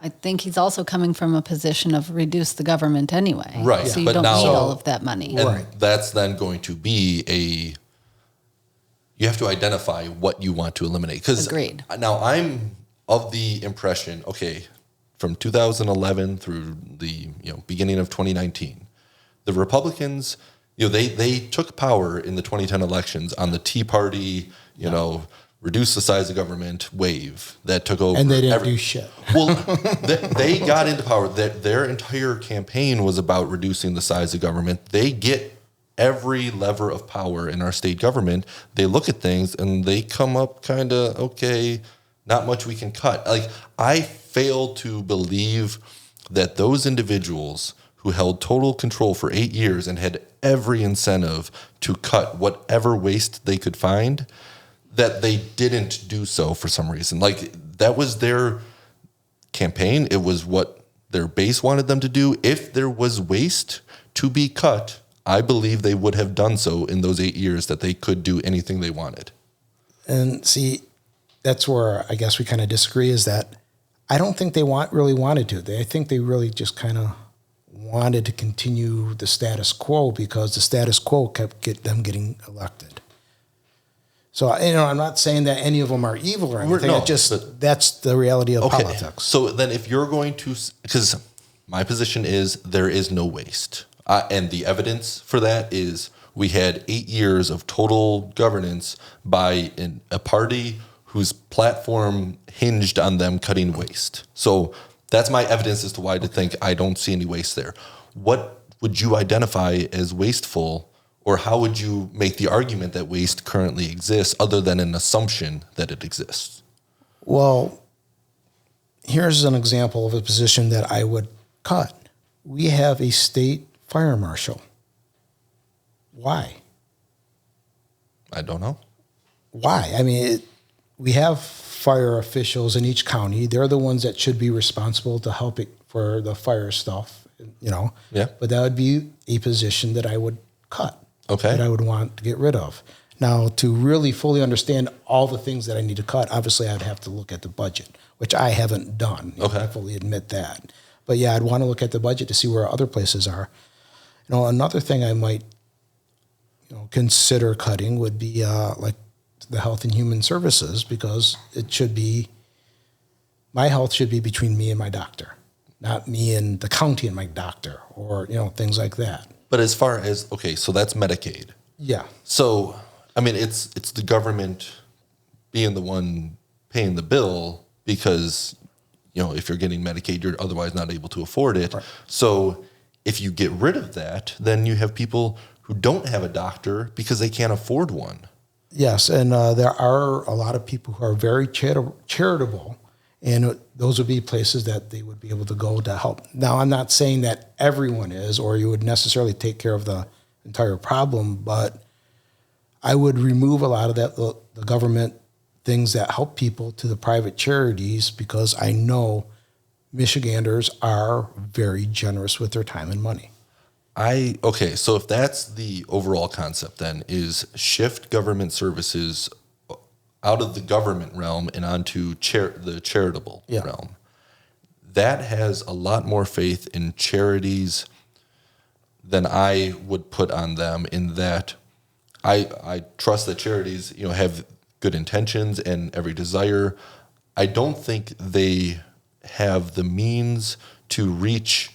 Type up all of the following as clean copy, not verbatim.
I think he's also coming from a position of reduce the government anyway. Right. So you But don't now- need all of that money. And that's then going to be you have to identify what you want to eliminate. 'Cause Agreed. Now I'm of the impression, okay, from 2011 through the beginning of 2019, the Republicans, they took power in the 2010 elections on the Tea Party, reduce the size of government wave that took over. And they didn't do shit. Well, they got into power. Their entire campaign was about reducing the size of government. They get every lever of power in our state government. They look at things and they come up kind of, okay, not much we can cut. Like, I fail to believe that those individuals who held total control for 8 years and had every incentive to cut whatever waste they could find, that they didn't do so for some reason. Like, that was their campaign. It was what their base wanted them to do. If there was waste to be cut, I believe they would have done so in those 8 years that they could do anything they wanted. And see, that's where I guess we kind of disagree, is that I don't think they really wanted to. I think they really just kind of wanted to continue the status quo because the status quo kept them getting elected. So, I'm not saying that any of them are evil or anything. That's the reality of politics. So then if you're going to, because my position is there is no waste. And the evidence for that is we had 8 years of total governance by a party whose platform hinged on them cutting waste. So that's my evidence as to why to think I don't see any waste there. What would you identify as wasteful? Or how would you make the argument that waste currently exists other than an assumption that it exists? Well, here's an example of a position that I would cut. We have a state fire marshal. Why? I don't know. Why? I mean, we have fire officials in each county. They're the ones that should be responsible to help it for the fire stuff, Yeah. But that would be a position that I would cut. Okay. That I would want to get rid of. Now, to really fully understand all the things that I need to cut, obviously I'd have to look at the budget, which I haven't done. Okay. I fully admit that. But yeah, I'd want to look at the budget to see where other places are. Another thing I might consider cutting would be like the Health and Human Services, because my health should be between me and my doctor, not me and the county and my doctor, or things like that. But as far as, okay, so that's Medicaid. Yeah. So, I mean, it's the government being the one paying the bill because, if you're getting Medicaid, you're otherwise not able to afford it. Right. So if you get rid of that, then you have people who don't have a doctor because they can't afford one. Yes, and there are a lot of people who are very charitable, and those would be places that they would be able to go to help. Now, I'm not saying that everyone is, or you would necessarily take care of the entire problem, but I would remove a lot of the government things that help people to the private charities, because I know Michiganders are very generous with their time and money. Okay, so if that's the overall concept, then is shift government services out of the government realm and onto the charitable realm. That has a lot more faith in charities than I would put on them, in that I trust that charities, have good intentions and every desire. I don't think they have the means to reach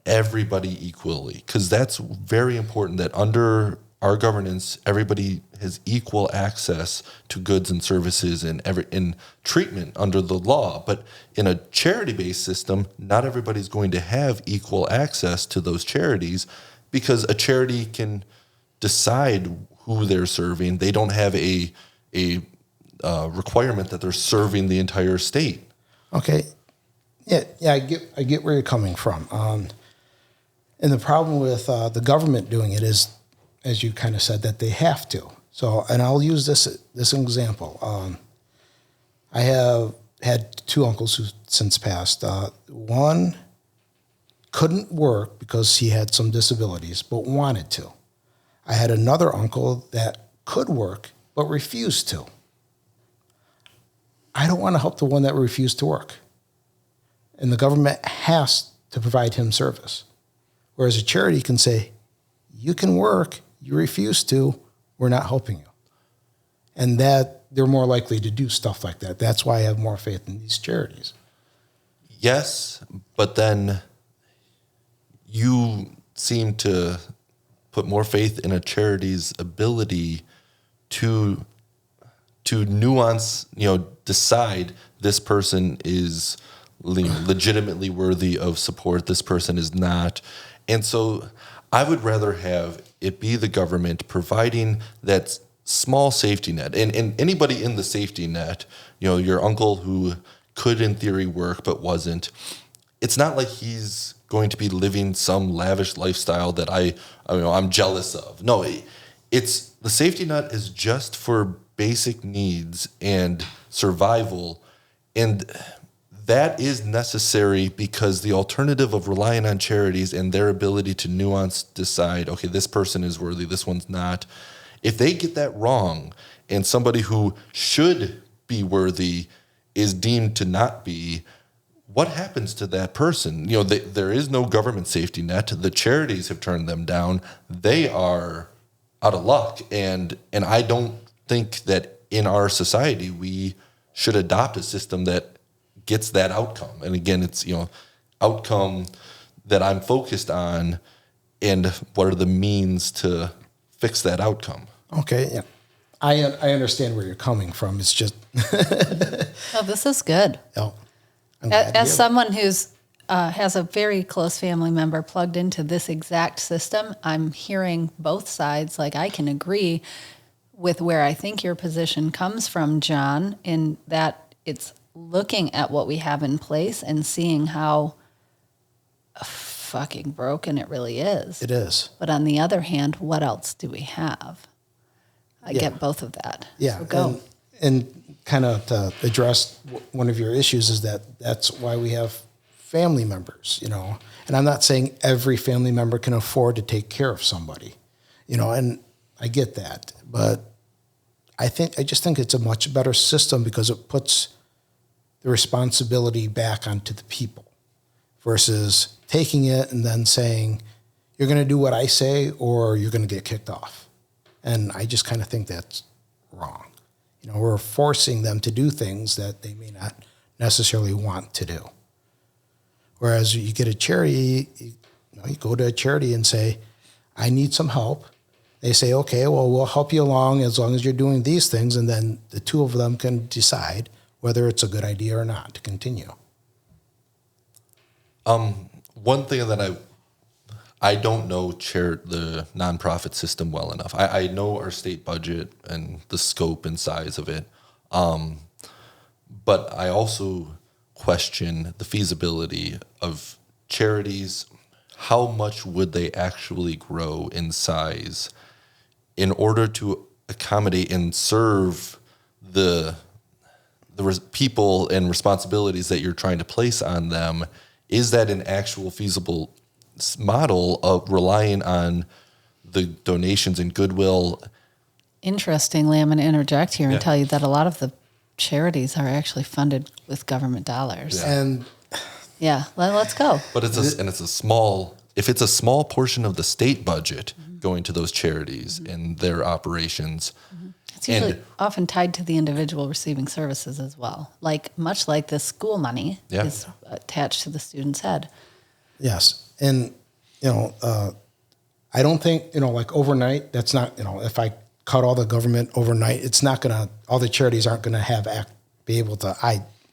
everybody equally, because that's very important, that under our governance, everybody has equal access to goods and services and in treatment under the law. But in a charity-based system, not everybody's going to have equal access to those charities, because a charity can decide who they're serving. They don't have a requirement that they're serving the entire state. Okay. Yeah, I get where you're coming from. And the problem with the government doing it is, as you kind of said, that they have to. So, and I'll use this example. I have had two uncles who since passed. One couldn't work because he had some disabilities, but wanted to. I had another uncle that could work, but refused to. I don't want to help the one that refused to work. and the government has to provide him service. Whereas a charity can say, you can work, you refuse to, we're not helping you. And that they're more likely to do stuff like that. That's why I have more faith in these charities. Yes, but then you seem to put more faith in a charity's ability to nuance, decide this person is legitimately worthy of support, this person is not. And so I would rather have it be the government providing that small safety net. And anybody in the safety net, your uncle who could in theory work but wasn't, it's not like he's going to be living some lavish lifestyle that I'm jealous of. No, it's the safety net is just for basic needs and survival, and that is necessary because the alternative of relying on charities and their ability to nuance decide, okay, this person is worthy, this one's not. If they get that wrong and somebody who should be worthy is deemed to not be, what happens to that person? There is no government safety net. The charities have turned them down. They are out of luck. And I don't think that in our society we should adopt a system that gets that outcome. And again, it's, outcome that I'm focused on and what are the means to fix that outcome. Okay, yeah. I understand where you're coming from. It's just... Oh, this is good. Oh, As someone who's has a very close family member plugged into this exact system, I'm hearing both sides. Like, I can agree with where I think your position comes from, John, in that it's looking at what we have in place and seeing how fucking broken it really is. It is. But on the other hand, what else do we have? I get both of that. Yeah. So go. And kind of to address one of your issues is that's why we have family members, And I'm not saying every family member can afford to take care of somebody, and I get that. But I just think it's a much better system because it puts the responsibility back onto the people versus taking it and then saying, you're going to do what I say or you're going to get kicked off. And I just kind of think that's wrong. We're forcing them to do things that they may not necessarily want to do. Whereas you get a charity, you go to a charity and say, I need some help. They say, okay, well, we'll help you along as you're doing these things. And then the two of them can decide whether it's a good idea or not to continue. One thing that I don't know the nonprofit system well enough. I know our state budget and the scope and size of it, but I also question the feasibility of charities. How much would they actually grow in size in order to accommodate and serve the people and responsibilities that you're trying to place on them? Is that an actual feasible model of relying on the donations and goodwill? Interestingly, I'm going to interject here and tell you that a lot of the charities are actually funded with government dollars. Yeah. And let's go. But it's a small portion of the state budget going to those charities and their operations. It's usually often tied to the individual receiving services as well. Much like the school money is attached to the student's head. Yes. And, I don't think, overnight, that's not, if I cut all the government overnight, it's not going to, all the charities aren't going to be able to,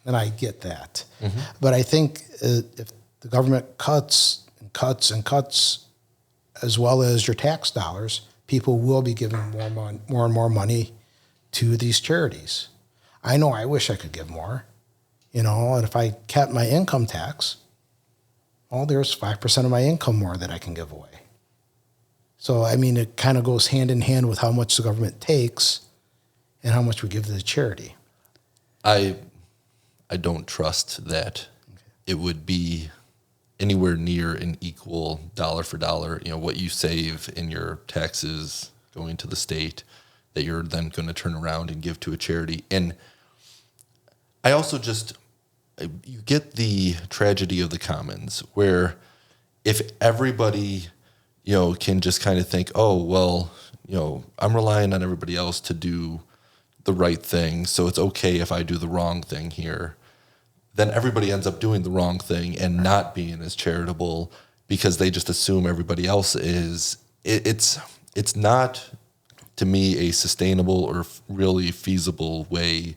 and I get that. Mm-hmm. But I think if the government cuts and cuts and cuts, as well as your tax dollars, people will be giving more and more money to these charities. I know I wish I could give more, and if I kept my income tax, well, there's 5% of my income more that I can give away. So, it kind of goes hand in hand with how much the government takes and how much we give to the charity. I don't trust that it would be anywhere near an equal dollar for dollar, what you save in your taxes going to the state that you're then going to turn around and give to a charity. And I also you get the tragedy of the commons, where if everybody, can just kind of think, oh, well, I'm relying on everybody else to do the right thing, so it's okay if I do the wrong thing here, then everybody ends up doing the wrong thing and not being as charitable because they just assume everybody else is. It's not, to me, a sustainable or really feasible way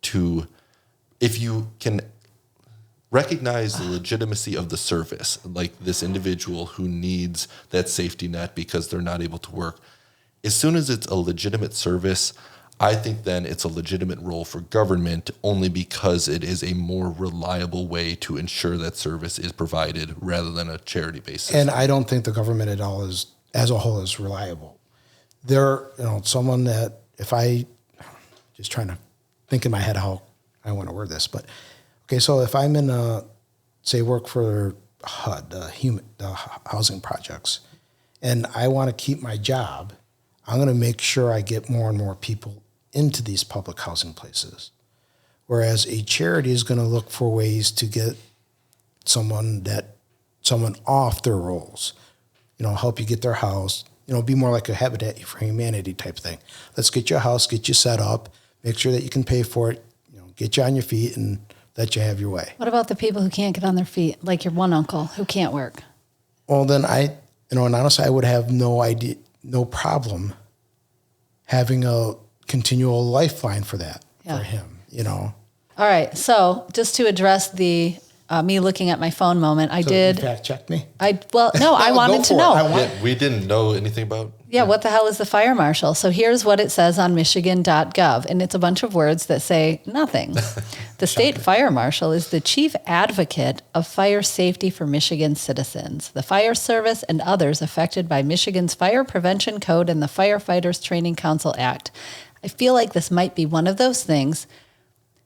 to, if you can recognize the legitimacy of the service, like this individual who needs that safety net because they're not able to work. As soon as it's a legitimate service, I think then it's a legitimate role for government, only because it is a more reliable way to ensure that service is provided rather than a charity basis. And I don't think the government at all is, as a whole, is reliable. They're, someone that, if I just trying to think in my head how I want to word this, but okay, so if I'm in say work for HUD, the housing projects, and I want to keep my job, I'm going to make sure I get more and more people into these public housing places. Whereas a charity is going to look for ways to get someone off their rolls, help you get their house, be more like a Habitat for Humanity type thing. Let's get you a house, get you set up, make sure that you can pay for it, get you on your feet and let you have your way. What about the people who can't get on their feet, like your one uncle who can't work? Well, then and honestly, I would have no problem having a continual lifeline for that, for him, All right. So just to address the me looking at my phone moment, I did. You fact check me? I wanted to know. We didn't know anything about. Yeah, what the hell is the fire marshal? So here's what it says on Michigan.gov, and it's a bunch of words that say nothing. The state fire marshal is the chief advocate of fire safety for Michigan citizens, the fire service, and others affected by Michigan's Fire Prevention Code and the Firefighters Training Council Act. I feel like this might be one of those things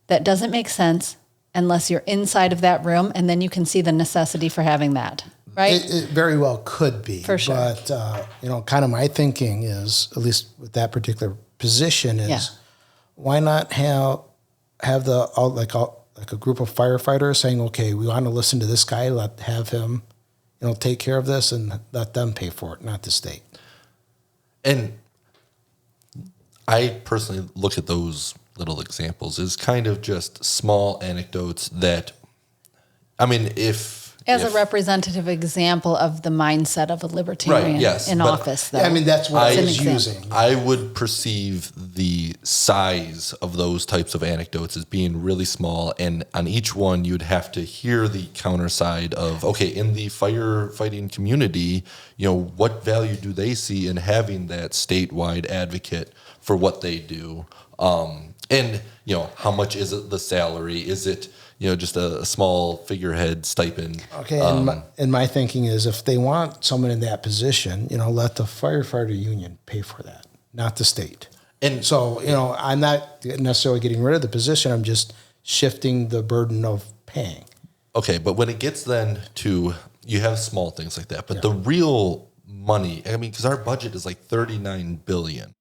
that doesn't make sense unless you're inside of that room, and then you can see the necessity for having that. Right? It very well could be. For sure. But, kind of my thinking is, at least with that particular position, is why not have a group of firefighters saying, okay, we want to listen to this guy, have him, take care of this and let them pay for it, not the state. And I personally look at those little examples as kind of just small anecdotes that, as a representative example of the mindset of a libertarian in office, though. That's what I was using. I would perceive the size of those types of anecdotes as being really small, and on each one, you'd have to hear the counter side of, okay, in the firefighting community, what value do they see in having that statewide advocate for what they do? And how much is it the salary? Is it just a small figurehead stipend? Okay, and my thinking is, if they want someone in that position, let the firefighter union pay for that, not the state. And so, I'm not necessarily getting rid of the position. I'm just shifting the burden of paying. Okay, but when it gets then to, you have small things like that, but the real money, because our budget is like $39 billion.